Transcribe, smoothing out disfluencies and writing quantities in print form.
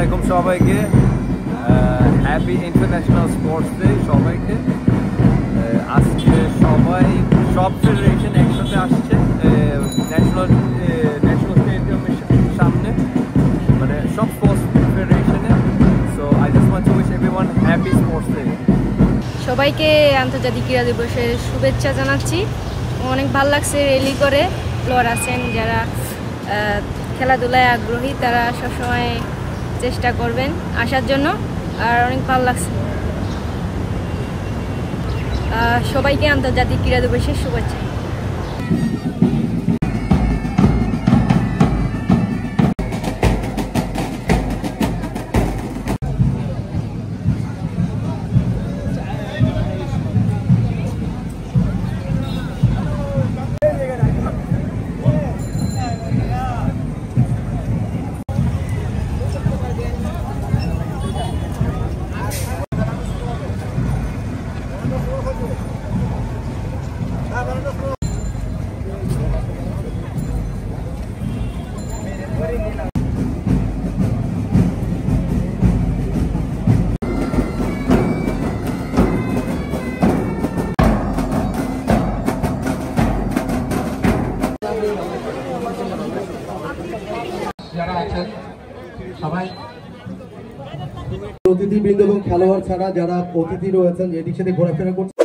আলাইকুম সবাইকে। Happy international sports day সবাইকে। আজকে সবাই সব ফেডারেশন একসাথে আসছে ন্যাশনাল স্টেডিয়ামের সামনে, মানে সব স্পোর্টস ফেডারেশনে। So I just want to wish everyone happy sports day. সবাইকে আন্তর্জাতিক ক্রীড়া দিবসের শুভেচ্ছা জানাচ্ছি। অনেক ভালো লাগছে র্যালি করে। প্লেয়ার আছেন যারা খেলাধুলায় আগ্রহী, তারা সবসময় চেষ্টা করবেন আসার জন্য, আর অনেক ভালো লাগছে। সবাইকে আন্তর্জাতিক ক্রীড়া দিবসের শুভেচ্ছা। যারা আছেন সবাই অতিথিবৃন্দ এবং খেলোয়াড় ছাড়া যারা অতিথি রয়েছেন এদিক সেদিক ঘোরাফেরা করছে।